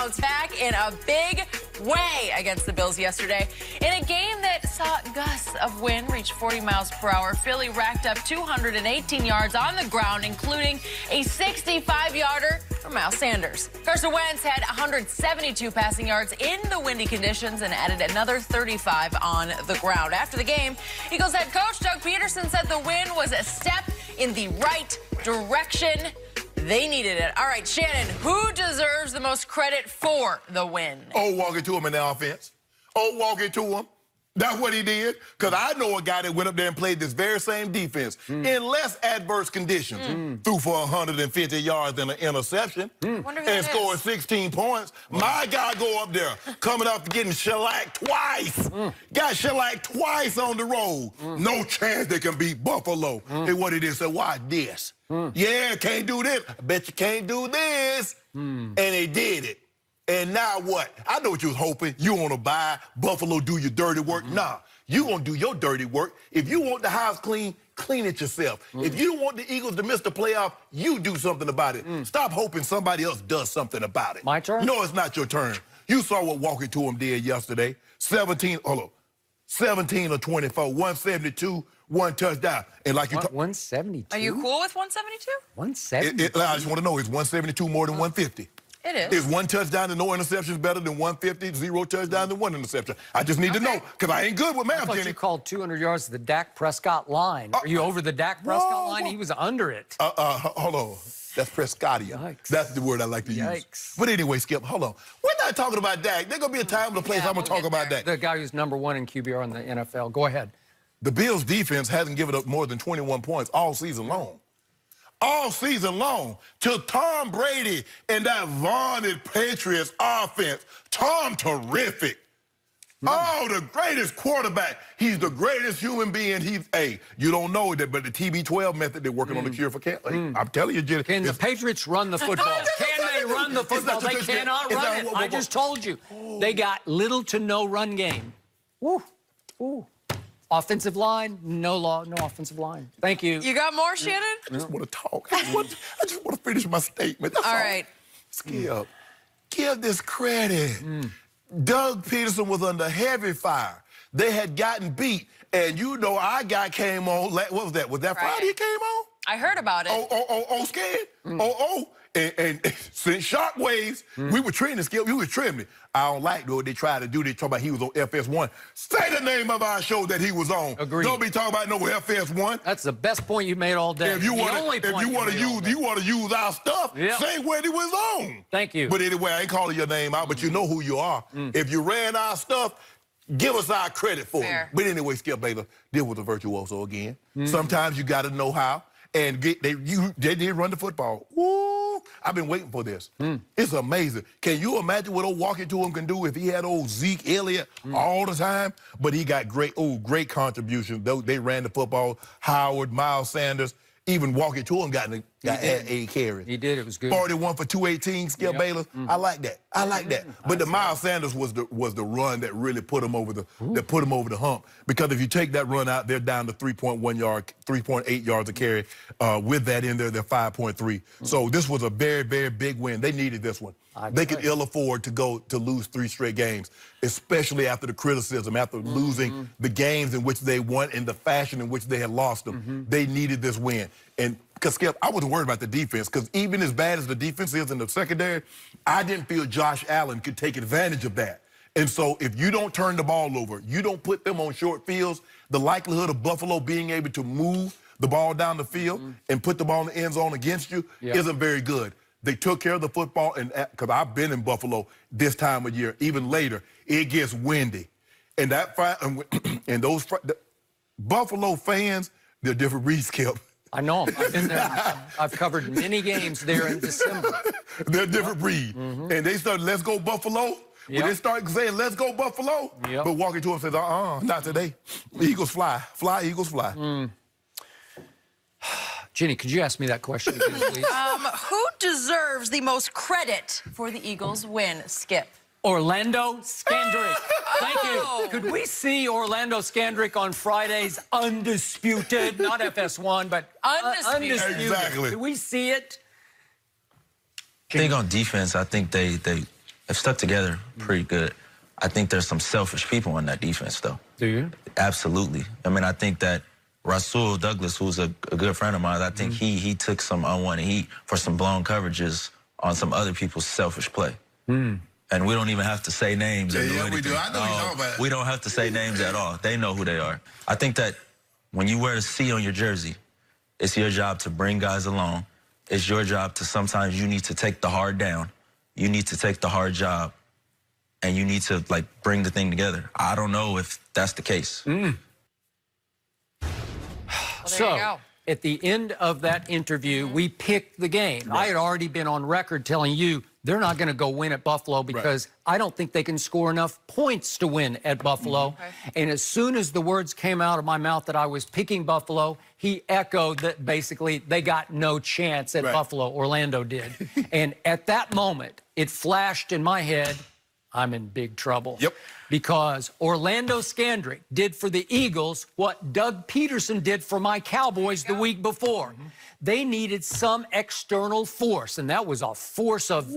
bounced back in a big way against the Bills yesterday. In a game that saw gusts of wind reach 40 miles per hour, Philly racked up 218 yards on the ground, including a 65-yarder for Miles Sanders. Carson Wentz had 172 passing yards in the windy conditions and added another 35 on the ground. After the game, Eagles head coach Doug Peterson said the win was a step in the right direction. They needed it. All right, Shannon, who deserves the most credit for the win? Oh, walk into him in the offense. Oh, walk into him. That's what he did. Because I know a guy that went up there and played this very same defense in less adverse conditions. Threw for 150 yards and an interception and scored 16 points. My guy go up there, coming up getting shellacked twice. Got shellacked twice on the road. No chance they can beat Buffalo. And what he did, said, why this? Yeah, can't do this. I bet you can't do this. And they did it. And now what? I know what you was hoping. You want to buy Buffalo, do your dirty work. Nah, you going to do your dirty work. If you want the house clean, clean it yourself. If you don't want the Eagles to miss the playoff, you do something about it. Stop hoping somebody else does something about it. My turn? No, it's not your turn. You saw what Walking to him did yesterday. 17 of 24, 172, one touchdown. And like you 172? Are you cool with 172? 172? I just want to know, is 172 more than 150? It is. Is one touchdown and no interceptions better than 150, 0 touchdown and 1 interception? I just need to know, because I ain't good with math, I thought Jenny. you called 200 yards to the Dak Prescott line. Are you over the Dak Prescott line? He was under it. Hold on. That's Prescottia. Yikes. That's the word I like to use. But anyway, Skip, hold on. We're not talking about Dak. There's going to be a time and a place I'm going to talk about Dak. The guy who's #1 in QBR in the NFL. Go ahead. The Bills' defense hasn't given up more than 21 points all season long. All season long, till Tom Brady and that vaunted Patriots offense. Tom terrific. Oh, the greatest quarterback. He's the greatest human being. You don't know that, but the TB12 method, they're working on the cure for cancer. I'm telling you, Jenny. Can the Patriots run the football? Can they run the football? They cannot run it. I just told you. They got little to no run game. Woo. Ooh. Offensive line, no offensive line. Thank you. You got more, Shannon? I just want to talk. I just want to finish my statement. That's all. All right. Skip, give this credit. Doug Peterson was under heavy fire. They had gotten beat. And you know our guy came on, what was that? Was that Friday he came on? I heard about it. Scared? And since shockwaves, we were training, Skip, we were trembling. I don't like what they try to do. They talk about he was on FS1. Say the name of our show that he was on. Agreed. Don't be talking about no FS1. That's the best point you made all day. If you want to use our stuff, say where he was on. Thank you. But anyway, I ain't calling your name out, but you know who you are. If you ran our stuff, give us our credit for it. But anyway, Skip Baylor, this was a virtuoso again. Sometimes you got to know how. And they did run the football. Woo! I've been waiting for this. It's amazing. Can you imagine what old Walking to him can do if he had old Zeke Elliott all the time? But he got great contributions. They ran the football. Howard, Miles Sanders, even Walking to him got 8 carries. He did. It was good. 41 for 218, Skip Bayless. I like that. I like that. But the Miles Sanders was the run that really put him over the hump. Because if you take that run out, they're down to 3.8 yards a carry. With that in there, they're 5.3. So this was a very, very big win. They needed this one. They could ill afford to lose 3 straight games, especially after the criticism, after losing the games in which they won and the fashion in which they had lost them. They needed this win. And because, Skip, I wasn't worried about the defense, because even as bad as the defense is in the secondary, I didn't feel Josh Allen could take advantage of that. And so if you don't turn the ball over, you don't put them on short fields, the likelihood of Buffalo being able to move the ball down the field and put the ball in the end zone against you isn't very good. They took care of the football, and because I've been in Buffalo this time of year, even later, it gets windy. And those Buffalo fans, they're different breeds, Skip. I know. I've been there. I've covered many games there in December. They're a different breed. And they started, let's go Buffalo. When they start saying, let's go Buffalo, but Walking to him says, not today. Eagles fly. Fly, Eagles fly. Jenny, could you ask me that question again, please? Who deserves the most credit for the Eagles' win, Skip? Orlando Scandrick. Thank you. Could we see Orlando Scandrick on Friday's Undisputed? Not FS1, but Undisputed. Exactly. Could we see it? I think on defense, I think they have stuck together pretty good. I think there's some selfish people on that defense, though. Do you? Absolutely. I mean, I think that Rasul Douglas, who's a good friend of mine, I think he took some unwanted heat for some blown coverages on some other people's selfish play. And we don't even have to say names. Yeah, we do. I know you know about it. We don't have to say names at all. They know who they are. I think that when you wear a C on your jersey, it's your job to bring guys along. It's your job to sometimes you need to take the hard down. You need to take the hard job. And you need to, like, bring the thing together. I don't know if that's the case. Well, So, at the end of that interview, we picked the game. I had already been on record telling you they're not going to go win at Buffalo because I don't think they can score enough points to win at Buffalo. And as soon as the words came out of my mouth that I was picking Buffalo, he echoed that basically they got no chance at Buffalo. Orlando did. And at that moment, it flashed in my head, I'm in big trouble. Because Orlando Scandrick did for the Eagles what Doug Peterson did for my Cowboys the week before. They needed some external force, and that was a force of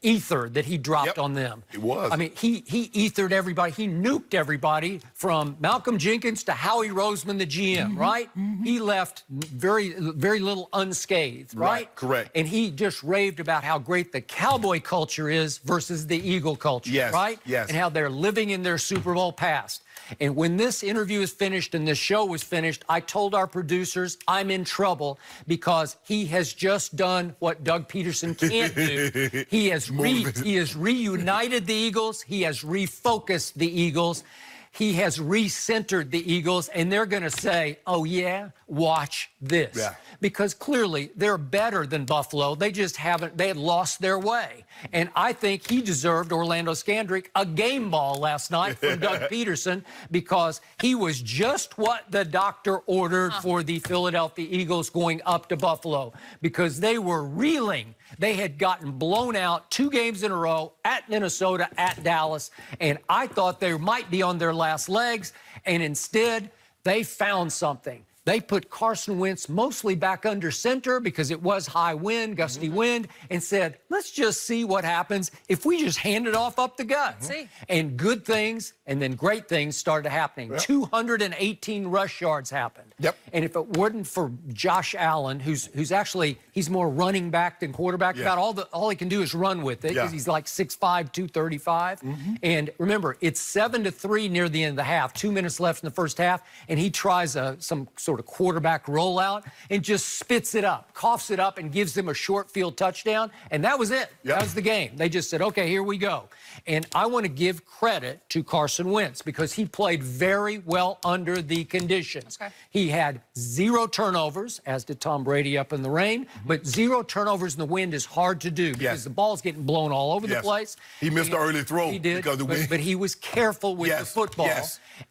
ether that he dropped on them. It was. I mean, he ethered everybody. He nuked everybody from Malcolm Jenkins to Howie Roseman, the GM, right? He left very little unscathed, right? Correct. And he just raved about how great the Cowboy culture is versus the Eagle culture, right? Yes. And how they're living in their Super Bowl past. And when this interview is finished and this show was finished, I told our producers I'm in trouble because he has just done what Doug Peterson can't do. He has reunited the Eagles. He has refocused the Eagles. He has recentered the Eagles, and they're going to say, oh, yeah, watch this. Because clearly they're better than Buffalo. They just haven't, they had lost their way. And I think he deserved, Orlando Scandrick, a game ball last night from Doug Peterson because he was just what the doctor ordered for the Philadelphia Eagles going up to Buffalo because they were reeling. They had gotten blown out 2 games in a row at Minnesota, at Dallas, and I thought they might be on their last legs, and instead they found something. They put Carson Wentz mostly back under center because it was high wind, gusty wind, and said, let's just see what happens if we just hand it off up the gut. And good things and then great things started happening. 218 rush yards happened. And if it wasn't for Josh Allen, who's actually, he's more running back than quarterback. About all he can do is run with it because he's like 6'5", 235. And remember, it's 7-3 near the end of the half. 2 minutes left in the first half, and he tries some sort of quarterback rollout and just spits it up, coughs it up, and gives them a short field touchdown. And that was it. That was the game. They just said, okay, here we go. And I want to give credit to Carson Wentz because he played very well under the conditions. He had 0 turnovers, as did Tom Brady up in the rain, but 0 turnovers in the wind is hard to do because the ball's getting blown all over the place. He missed the early throw. He did, because of the wind. but he was careful with the football.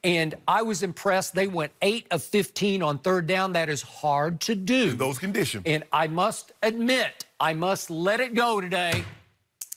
And I was impressed. They went 8 of 15 on 3rd down. That is hard to do. In those conditions. And I must admit, I must let it go today.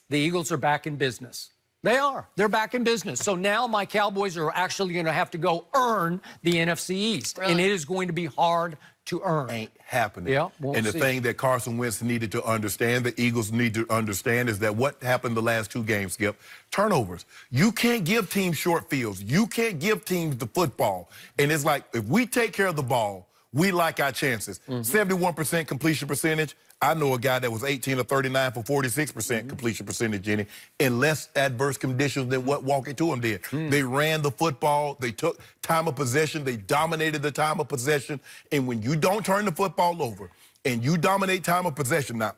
The Eagles are back in business. They are. They're back in business. So now my Cowboys are actually going to have to go earn the NFC East. And it is going to be hard to earn. Ain't happening. And the thing that Carson Wentz needed to understand, the Eagles need to understand, is that what happened the last 2 games, Skip? Turnovers. You can't give teams short fields. You can't give teams the football. And it's like, if we take care of the ball, we like our chances. 71% completion percentage. I know a guy that was 18 or 39 for 46% completion percentage, Jenny, in less adverse conditions than what Walker to him did. They ran the football. They took time of possession. They dominated the time of possession. And when you don't turn the football over and you dominate time of possession, now,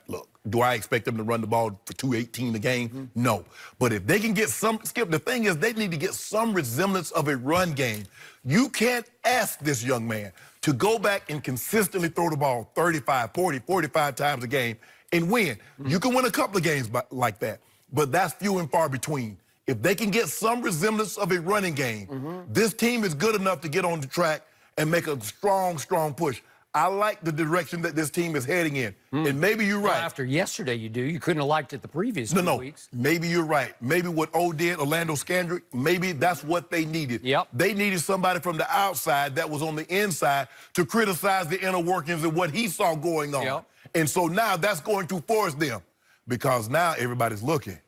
look, do I expect them to run the ball for 218 a game? No. But if they can get some, Skip, the thing is they need to get some resemblance of a run game. You can't ask this young man to go back and consistently throw the ball 35, 40, 45 times a game and win. You can win a couple of games like that, but that's few and far between. If they can get some resemblance of a running game, this team is good enough to get on the track and make a strong, strong push. I like the direction that this team is heading in. And maybe you're right. Well, after yesterday, you do. You couldn't have liked it the previous 2 weeks. Maybe you're right. Maybe what O did, Orlando Scandrick, maybe that's what they needed. They needed somebody from the outside that was on the inside to criticize the inner workings of what he saw going on. And so now that's going to force them because now everybody's looking.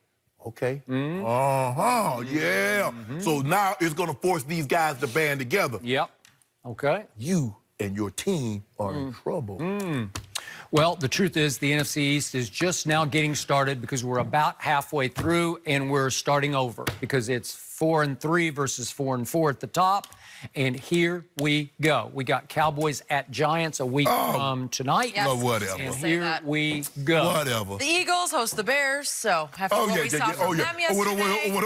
Okay. Yeah. So now it's going to force these guys to band together. Yep. Okay. You and your team are in trouble. Well, the truth is the NFC East is just now getting started because we're about halfway through and we're starting over because it's 4-3 versus 4-4 at the top. And here we go. We got Cowboys at Giants a week from tonight. Yes. Oh, whatever. And here we go. Whatever. The Eagles host the Bears, so after what we saw from them yesterday.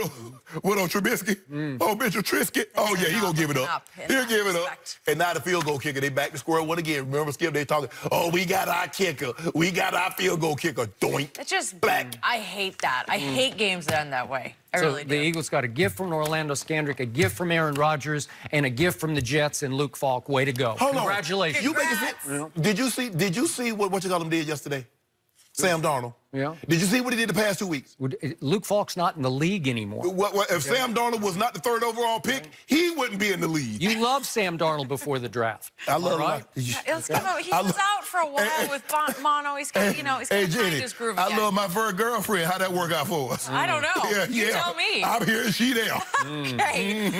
What on Trubisky? Oh, Mitchell Trubisky. Oh, yeah, he gonna give it up. He'll give it up. And now the field goal kicker, they back to square one again. Remember, Skip, they talking, oh, we got our kicker. We got our field goal kicker. Doink. It's just black. I hate that. I hate games that end that way. I really do. The Eagles got a gift from Orlando Scandrick, a gift from Aaron Rodgers, and a gift from the Jets and Luke Falk. Way to go. Congratulations. You make it, did you see what you call him did yesterday? Sam Darnold. Yeah. Did you see what he did the past 2 weeks? Luke Falk's not in the league anymore. If Sam Darnold was not the 3rd overall pick, he wouldn't be in the league. You loved Sam Darnold before the draft. I love him. He was out for a while with Mono. He's got, he's got to find his groove again. I love my first girlfriend. How'd that work out for us? I don't know. Yeah, you tell me. I'm here and she there. Okay.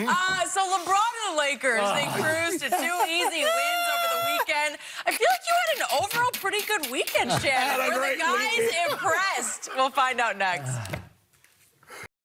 So LeBron and the Lakers, they cruised to 2 easy wins over the weekend. I feel like you had an overall pretty good weekend, Shannon. Were the guys impressed? We'll find out next.